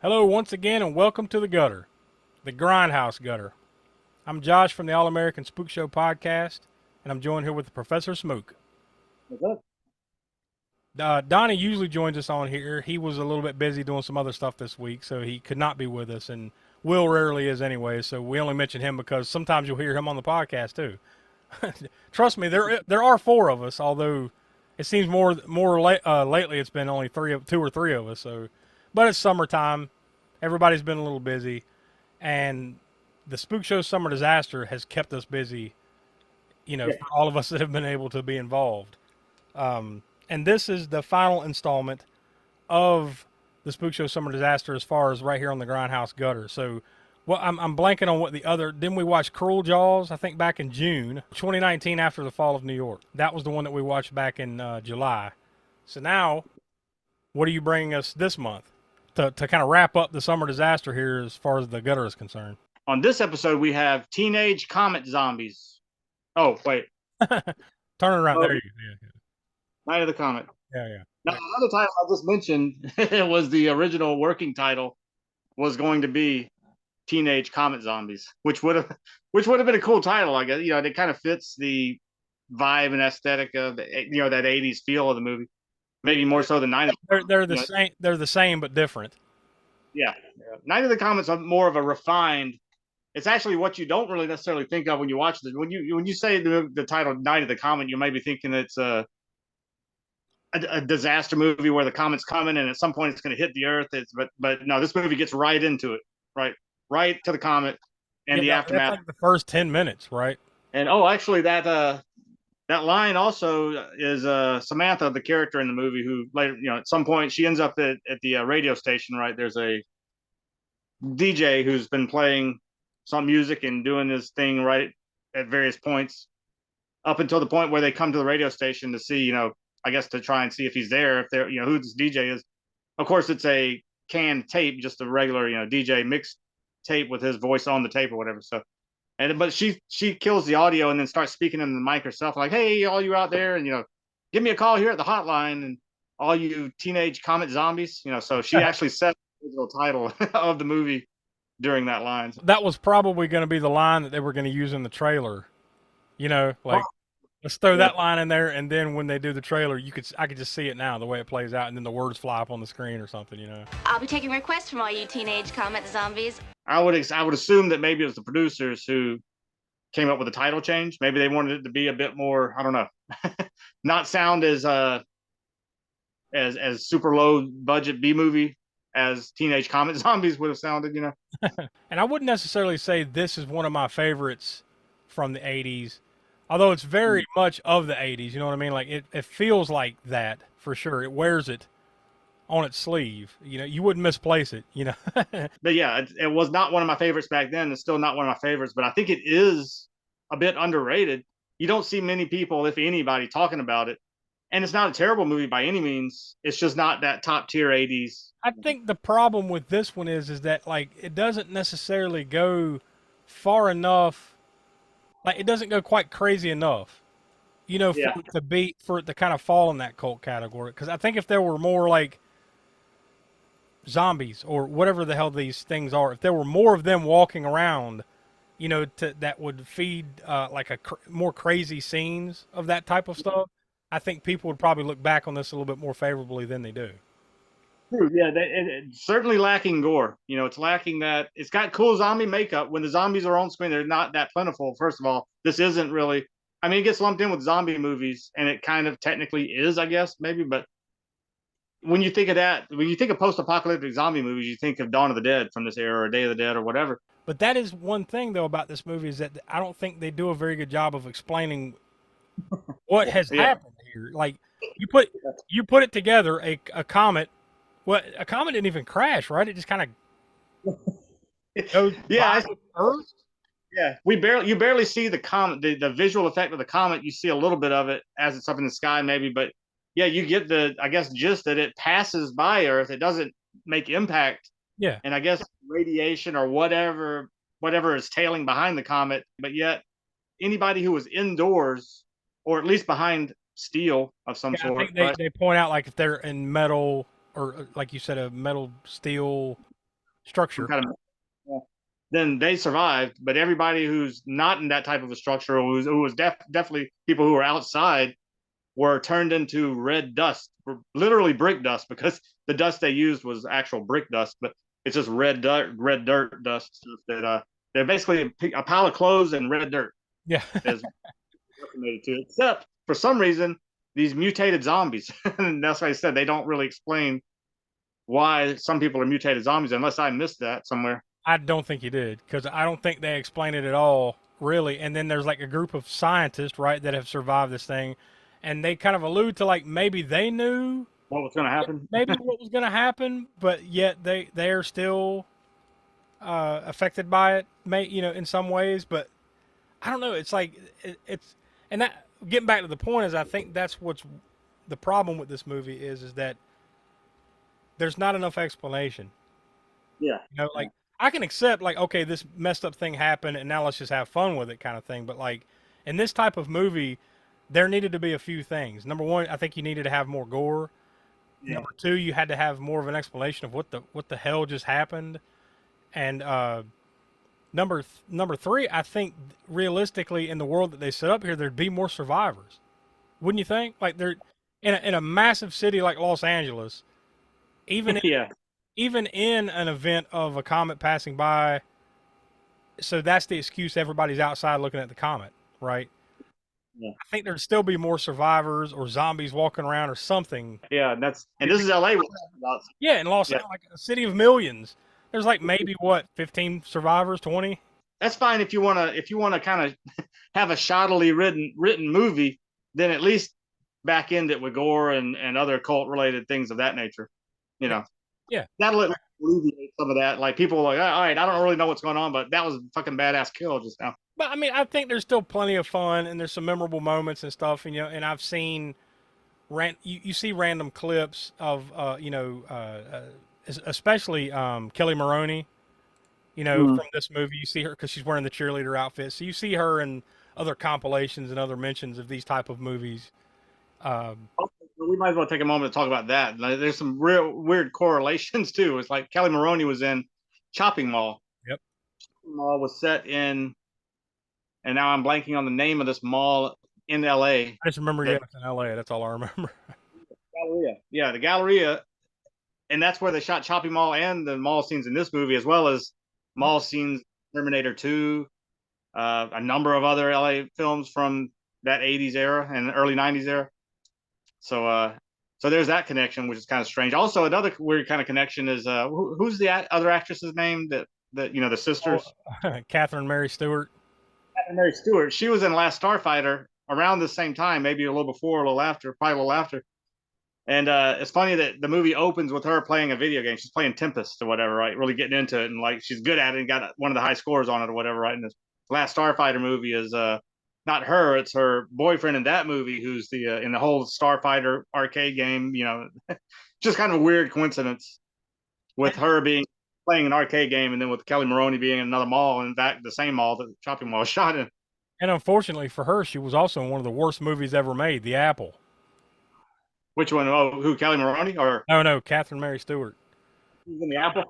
Hello once again and welcome to the gutter, the Grindhouse gutter. I'm Josh from the All-American Spookshow podcast, and I'm joined here with Professor Smoak. What's up? Donny usually joins us on here. He was a little bit busy doing some other stuff this week, so he could not be with us, and Will rarely is anyway, so we only mention him because sometimes you'll hear him on the podcast too. Trust me, there are four of us, although it seems lately it's been only two or three of us. So, but it's summertime, everybody's been a little busy, and the Spookshow Summer Disaster has kept us busy. Yeah. For all of us that have been able to be involved. And this is the final installment of the Spookshow Summer Disaster as far as right here on the Grindhouse gutter. So, well, I'm blanking on what the other. Didn't we watch Cruel Jaws? I think back in June 2019, after the fall of New York. That was the one that we watched back in July. So now, what are you bringing us this month to kind of wrap up the summer disaster here as far as the gutter is concerned? On this episode, we have teenage comet zombies. Oh, wait. Turn it around. There you go. Night of the Comet. Yeah. Now, another title I just mentioned was the original working title was going to be Teenage Comet Zombies, which would have been a cool title, I guess. It kind of fits the vibe and aesthetic of that 80s feel of the movie. Maybe more so than 90s. They're the same. They're the same but different. Yeah. Night of the Comet's more of a refined. It's actually what you don't really necessarily think of when you watch it. When you say the title Night of the Comet, you may be thinking it's a disaster movie where the comet's coming and at some point it's going to hit the earth. But no, this movie gets right into it, right to the comet and the aftermath. That's like the first 10 minutes, right? And actually that line also is Samantha, the character in the movie, who later, at some point she ends up at the radio station. Right, there's a DJ who's been playing some music and doing his thing right at various points up until the point where they come to the radio station to see, I guess to try and see if he's there, if they're, who this DJ is. Of course, it's a canned tape, just a regular, DJ mixed tape with his voice on the tape or whatever. So, but she kills the audio and then starts speaking in the mic herself, like, "Hey, all you out there, and give me a call here at the hotline, and all you teenage comet zombies." So she actually set the original title of the movie during that line. That was probably going to be the line that they were going to use in the trailer. Let's throw that line in there, and then when they do the trailer, I could just see it now, the way it plays out, and then the words fly up on the screen or something, I'll be taking requests from all you teenage comet zombies. I would assume that maybe it was the producers who came up with the title change. Maybe they wanted it to be a bit more, I don't know, not sound as super low budget B movie as Teenage Comet Zombies would have sounded, And I wouldn't necessarily say this is one of my favorites from the 80s. Although it's very much of the 80s, you know what I mean? Like, it feels like that, for sure. It wears it on its sleeve. You wouldn't misplace it, But yeah, it was not one of my favorites back then. It's still not one of my favorites, but I think it is a bit underrated. You don't see many people, if anybody, talking about it. And it's not a terrible movie by any means. It's just not that top tier 80s. I think the problem with this one is that, like, it doesn't necessarily go far enough. Like, it doesn't go quite crazy enough, for it to kind of fall in that cult category. Because I think if there were more, like, zombies or whatever the hell these things are, if there were more of them walking around, that would feed more crazy scenes of that type of stuff, I think people would probably look back on this a little bit more favorably than they do. True. Yeah, it's certainly lacking gore. It's lacking that. It's got cool zombie makeup. When the zombies are on screen, they're not that plentiful. First of all, this isn't really. I mean, it gets lumped in with zombie movies, and it kind of technically is, I guess, maybe. But when you think of that, when you think of post-apocalyptic zombie movies, you think of Dawn of the Dead from this era, or Day of the Dead, or whatever. But that is one thing, though, about this movie is that I don't think they do a very good job of explaining what has happened here. Like, you put it together, a comet. Well, a comet didn't even crash, right? It just kind of goes by Earth. Yeah, you barely see the comet, the visual effect of the comet. You see a little bit of it as it's up in the sky, maybe, but yeah, you get the, I guess, gist that it passes by Earth. It doesn't make impact. Yeah, and I guess radiation or whatever is tailing behind the comet, but yet anybody who was indoors or at least behind steel of some sort. I think they point out, like, if they're in metal, or like you said, a metal steel some structure. kind of, then they survived. But everybody who's not in that type of a structure, who was definitely people who were outside, were turned into red dust, literally brick dust, because the dust they used was actual brick dust, but it's just red dirt dust that they're basically a pile of clothes and red dirt Yeah. is estimated to. Except for some reason, these mutated zombies, and that's why I said they don't really explain why some people are mutated zombies, unless I missed that somewhere. I don't think you did, because I don't think they explain it at all, really. And then there's like a group of scientists, right, that have survived this thing, and they kind of allude to like maybe they knew What was going to happen? maybe what was going to happen, but yet they are still affected by it, in some ways. But I don't know. It's like it's and that getting back to the point is I think that's what's the problem with this movie is that there's not enough explanation. Yeah. Like I can accept like okay, this messed up thing happened and now let's just have fun with it kind of thing. But like in this type of movie, there needed to be a few things. Number one, I think you needed to have more gore. Yeah. Number two, you had to have more of an explanation of what the hell just happened. And number three, I think realistically in the world that they set up here, there'd be more survivors. Wouldn't you think? Like they're in a massive city like Los Angeles, even Yeah. even in an event of a comet passing by, so that's the excuse everybody's outside looking at the comet, right? Yeah. I think there'd still be more survivors or zombies walking around or something. Yeah, and this is LA. Yeah, in Los Angeles, like a city of millions, there's like maybe what 15 survivors, 20. That's fine if you wanna kind of have a shoddily written movie, then at least back end it with gore and other cult related things of that nature. You know, Yeah. that'll alleviate some of that. Like people are like, all right, I don't really know what's going on, but that was a fucking badass kill just now. But I mean, I think there's still plenty of fun and there's some memorable moments and stuff. And and I've seen you see random clips of especially Kelli Maroney, from this movie. You see her because she's wearing the cheerleader outfit, so you see her in other compilations and other mentions of these type of movies. We might as well take a moment to talk about that. There's some real weird correlations too. It's like Kelli Maroney was in Chopping Mall. Yep. Chopping Mall was set in, and now I'm blanking on the name of this mall in LA. I just remember it's in LA. That's all I remember. Galleria. Yeah, the Galleria, and that's where they shot Chopping Mall and the mall scenes in this movie, as well as mall scenes Terminator 2, a number of other LA films from that 80s era and early 90s era. So there's that connection, which is kind of strange. Also, another weird kind of connection is who's the other actress's name that the sisters? Catherine Mary Stewart. Catherine Mary Stewart. She was in Last Starfighter around the same time, maybe a little before, a little after, probably a little after. And it's funny that the movie opens with her playing a video game. She's playing Tempest or whatever, right? Really getting into it, and like she's good at it and got one of the high scores on it or whatever, right? And this Last Starfighter movie is not her; it's her boyfriend in that movie, who's the in the whole Starfighter arcade game. Just kind of a weird coincidence with her playing an arcade game, and then with Kelli Maroney being in another mall, in fact, the same mall that Chopping Mall was shot in. And unfortunately for her, she was also in one of the worst movies ever made, The Apple. Which one? Oh, who? Kelli Maroney or? No, Catherine Mary Stewart. She's in The Apple.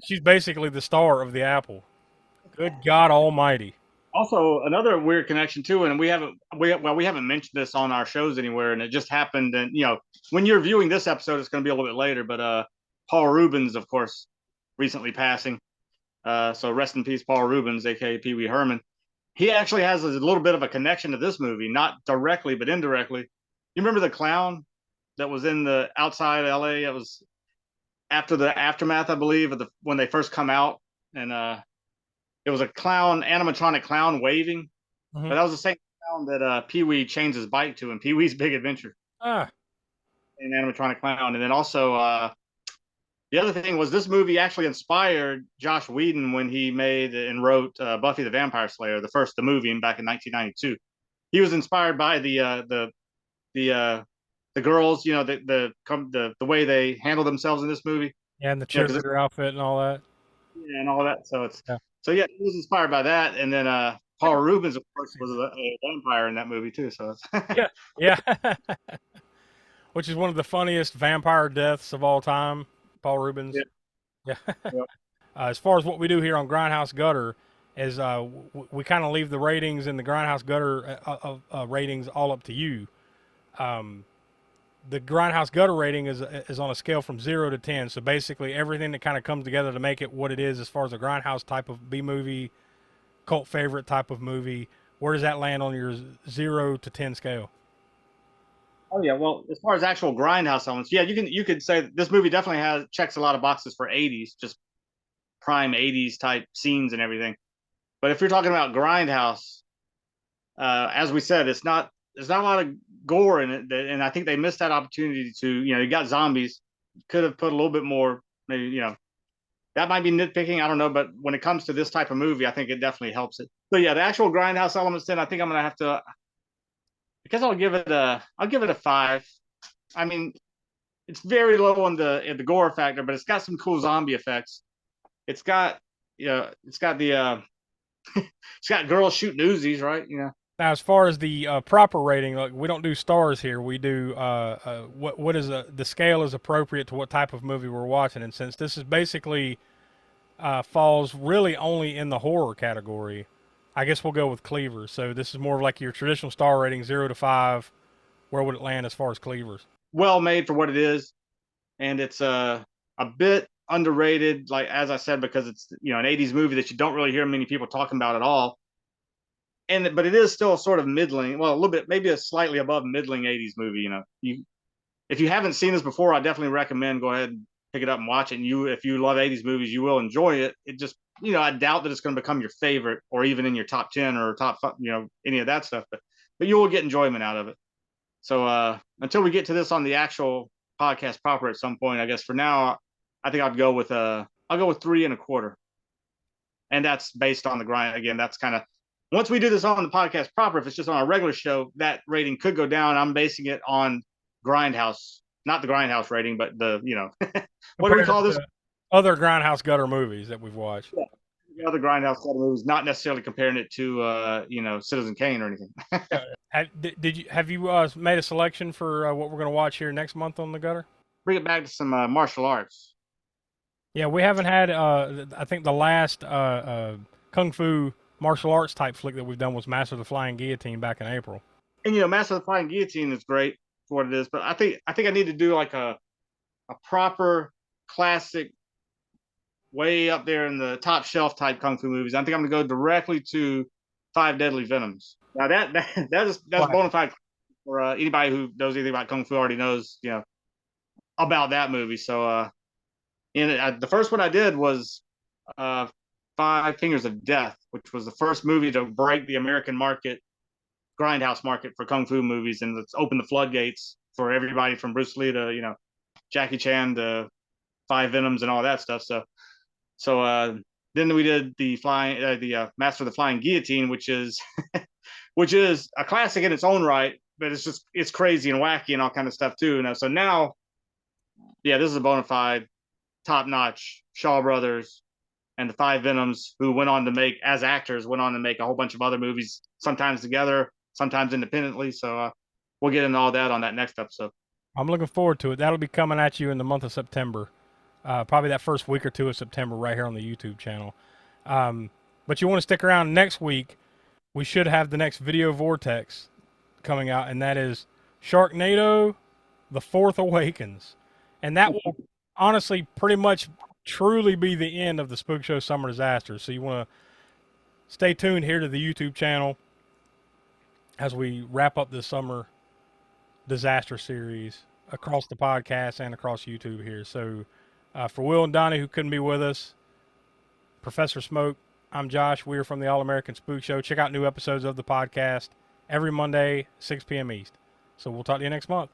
She's basically the star of The Apple. Good God Almighty. Also, another weird connection too, and we haven't mentioned this on our shows anywhere, and it just happened. And when you're viewing this episode, it's going to be a little bit later. But Paul Reubens, of course, recently passing. So rest in peace, Paul Reubens, aka Pee Wee Herman. He actually has a little bit of a connection to this movie, not directly but indirectly. You remember the clown that was in the outside LA? It was after the aftermath, I believe, when they first come out, and it was a animatronic clown waving. Mm-hmm. But that was the same clown that Pee Wee chains his bike to in Pee Wee's Big Adventure. An animatronic clown. And then also, the other thing was this movie actually inspired Joss Whedon when he made and wrote Buffy the Vampire Slayer, the movie back in 1992. He was inspired by the girls, the way they handle themselves in this movie. Yeah, and the cheerleader outfit and all that. Yeah, and all that. So he was inspired by that. And then Paul Reubens, of course, was a vampire in that movie too. So yeah. Which is one of the funniest vampire deaths of all time. Paul Reubens. Yeah. As far as what we do here on Grindhouse Gutter is we kind of leave the ratings and the Grindhouse Gutter ratings all up to you. The Grindhouse Gutter rating is on a scale from 0 to 10. So basically everything that kind of comes together to make it what it is as far as a Grindhouse type of B movie, cult favorite type of movie, where does that land on your 0 to 10 scale? Oh yeah, well, as far as actual Grindhouse elements, yeah, you could say this movie definitely checks a lot of boxes for 80s, just prime 80s type scenes and everything. But if you're talking about Grindhouse, as we said, there's not a lot of gore in it, and I think they missed that opportunity to, you got zombies, could have put a little bit more, maybe, that might be nitpicking, I don't know, but when it comes to this type of movie, I think it definitely helps it. So yeah, the actual Grindhouse elements, then I think I'm gonna have to, because I'll give it a 5. I mean, it's very low on the gore factor, but it's got some cool zombie effects. It's got it's got the it's got girls shooting Uzis, right? Now, as far as the proper rating, like, we don't do stars here. We do what is the scale is appropriate to what type of movie we're watching. And since this is basically falls really only in the horror category, I guess we'll go with Cleavers. So this is more of like your traditional star rating, 0 to 5. Where would it land as far as Cleavers? Well made for what it is, and it's a bit underrated, like as I said, because it's an 80s movie that you don't really hear many people talking about at all. But it is still sort of middling, well, a little bit, maybe a slightly above middling 80s movie. If you haven't seen this before, I definitely recommend go ahead and pick it up and watch it. And if you love 80s movies, you will enjoy it. It just, I doubt that it's going to become your favorite or even in your top 10 or top, any of that stuff. But you will get enjoyment out of it. So until we get to this on the actual podcast proper at some point, I guess for now, I think I'll go with 3.25. And that's based on the grind. Again, that's kind of, once we do this on the podcast proper, if it's just on a regular show, that rating could go down. I'm basing it on Grindhouse, not the Grindhouse rating, but the, what do we call this? Other Grindhouse Gutter movies that we've watched. Yeah. The other Grindhouse Gutter movies, not necessarily comparing it to, Citizen Kane or anything. Have you made a selection for what we're going to watch here next month on the Gutter? Bring it back to some martial arts. Yeah, we haven't had, I think the last Kung Fu martial arts type flick that we've done was Master of the Flying Guillotine back in April. And Master of the Flying Guillotine is great for what it is, but I think I need to do like a proper classic, way up there in the top shelf type Kung Fu movies. I think I'm gonna go directly to Five Deadly Venoms. Now that's bona fide for anybody who knows anything about Kung Fu already knows about that movie. So the first one I did was Five Fingers of Death, which was the first movie to break the American market, Grindhouse market for Kung Fu movies, and it's opened the floodgates for everybody from Bruce Lee to Jackie Chan to Five Venoms and all that stuff. So then we did the Master of the Flying Guillotine, which is a classic in its own right, but it's crazy and wacky and all kind of stuff too. So now, yeah, this is a bona fide, top notch Shaw Brothers and the Five Venoms, who went on to make a whole bunch of other movies, sometimes together, sometimes independently. So we'll get into all that on that next episode. I'm looking forward to it. That'll be coming at you in the month of September. Probably that first week or two of September right here on the YouTube channel. But you want to stick around next week. We should have the next Video Vortex coming out, and that is Sharknado, The Fourth Awakens. And that will honestly pretty much truly be the end of the Spookshow Summer Disaster. So you want to stay tuned here to the YouTube channel as we wrap up this summer disaster series across the podcast and across YouTube here. So for Will and Donnie, who couldn't be with us, Professor Smoak, I'm Josh. We're from the All-American Spook Show. Check out new episodes of the podcast every Monday, 6 p.m. East. So we'll talk to you next month.